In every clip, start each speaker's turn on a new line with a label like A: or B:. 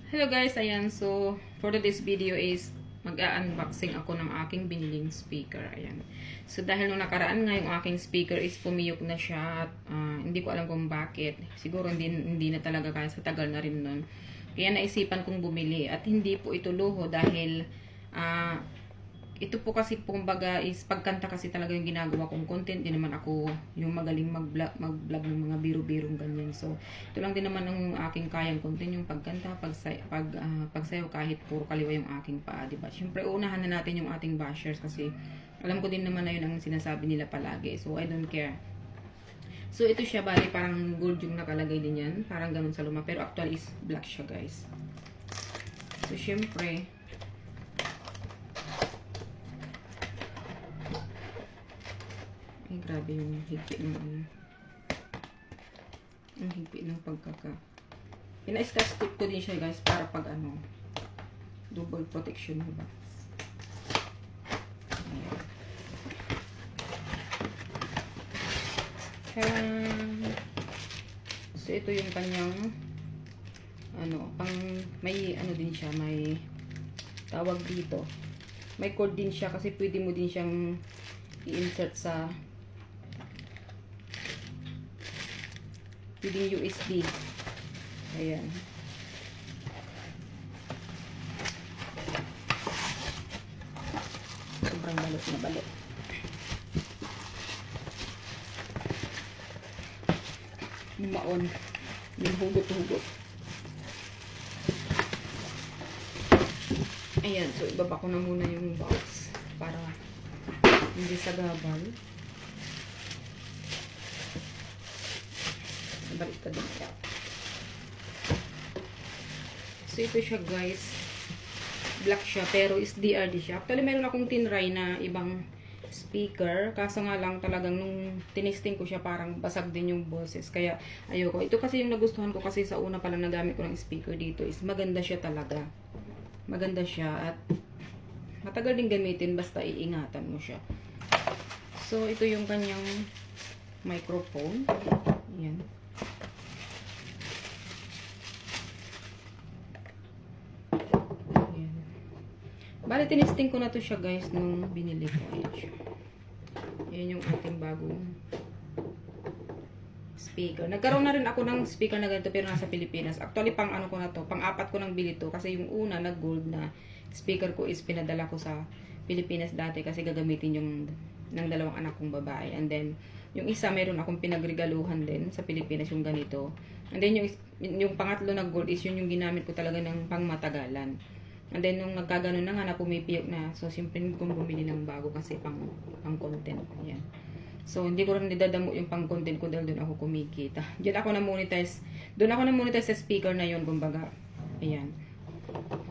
A: Hello guys, ayan. So, for today's video is mag-unboxing ako ng aking biniling speaker. Ayan. So, dahil nung nakaraan nga yung aking speaker is pumiyok na siya at hindi ko alam kung bakit. Siguro hindi na talaga kaya sa tagal na rin nun. Kaya naisipan kong bumili at hindi po ito luho dahil ito po kasi kumbaga is pagkanta kasi talaga yung ginagawa kong content. Di naman ako yung magaling mag-vlog ng mga biro-birong ganyan. So, ito lang din naman ang aking kayang content, yung pagkanta, pagsayaw kahit puro kaliwa yung aking paa, diba? Siyempre, unahan na natin yung ating bashers kasi alam ko din naman na yun ang sinasabi nila palagi. So, I don't care. So, ito siya, bali parang gold yung nakalagay din yan. Parang ganun sa luma. Pero actually is black siya, guys. So, siyempre, ay, grabe yung higpit ng ano. Ang higpit ng pagkaka. Pina-scotch tape ko din siya, guys, para pag ano, double protection, diba? Ayan. So, ito yung kanyang ano, may ano din siya, may tawag dito. May cord din siya kasi pwede mo din siyang i-insert sa pwedeng USB. Ayan. Sobrang balot na balot. Maon. Yung hugot-hugot. Ayan. So, ibaba ko na muna yung box para hindi sagabal. Balik ka din siya. So, ito siya, guys. Black siya, pero is DRD siya. Actually, meron akong tinry na ibang speaker. Kaso nga lang talagang nung tinesting ko siya, parang basag din yung boses. Kaya, ayoko. Ito kasi yung nagustuhan ko kasi sa una pa lang nagamit ko ng speaker dito is maganda siya talaga. Maganda siya at matagal din gamitin basta iingatan mo siya. So, ito yung kanyang microphone. Ayan. Bale, tinesting ko na to siya, guys, nung binili ko. Ayan siya. Ayan yung ating bagong speaker. Nagkaroon na rin ako ng speaker na ganito pero nasa Pilipinas. Actually, pang ano ko na to, pang-apat ko nang bili to. Kasi yung una, nag-gold na speaker ko is pinadala ko sa Pilipinas dati kasi gagamitin yung ng dalawang anak kong babae. And then, yung isa, meron akong pinagregaluhan din sa Pilipinas yung ganito. And then, yung pangatlo na gold is yun yung ginamit ko talaga ng pangmatagalan. And then, nung nagkaganon na nga na pumipiyok na, so, simple kong bumili ng bago kasi pang content. Ayan. So, hindi ko rin nidadamo yung pang content ko dahil doon ako kumikita. Diyan ako na-monetize. Doon ako na-monetize sa speaker na yun, kumbaga. Ayan.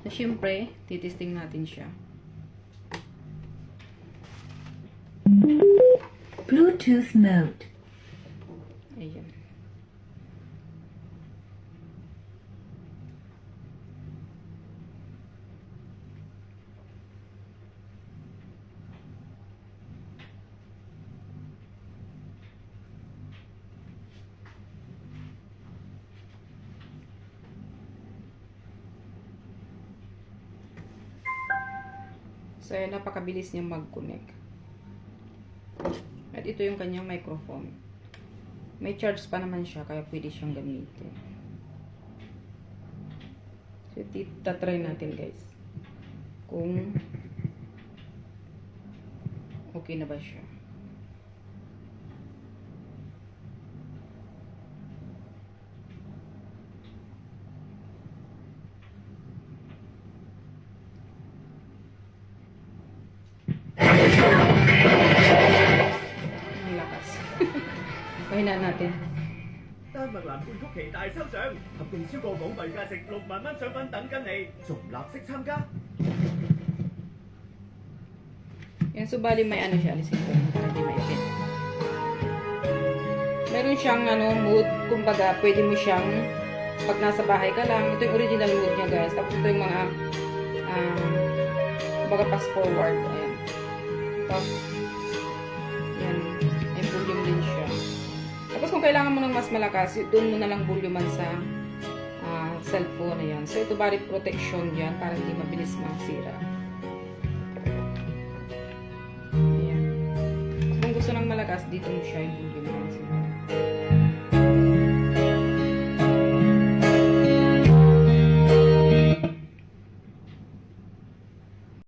A: So, syempre, titisting natin siya.
B: Bluetooth mode.
A: Ayan. So, ayan, napakabilis niyang mag-connect. At ito yung kanyang microphone. May charge pa naman siya, kaya pwede siyang gamitin. So, itatry natin, guys. Kung okay na ba siya. Pahinaan natin.
C: 丹麥藍罐曲奇大抽獎，合共超過港幣價值6萬蚊獎品等緊你，仲唔立即參加？
A: Yan, so bali may ano siya, alisin ko para di maipit. Meron siyang ano, mood, kumbaga pwede mo siyang pag nasa bahay ka lang, ito yung original mood niya, guys. Tapos ito yung mga kumbaga pass forward, ayan. Tapos yan, may volume din siya. Tapos kung kailangan mo ng mas malakas, doon mo na lang volume sa cellphone. Ayan. So, ito body protection yan para hindi mabilis masira. Ayan. Kung gusto ng malakas, dito mo siya ibulin.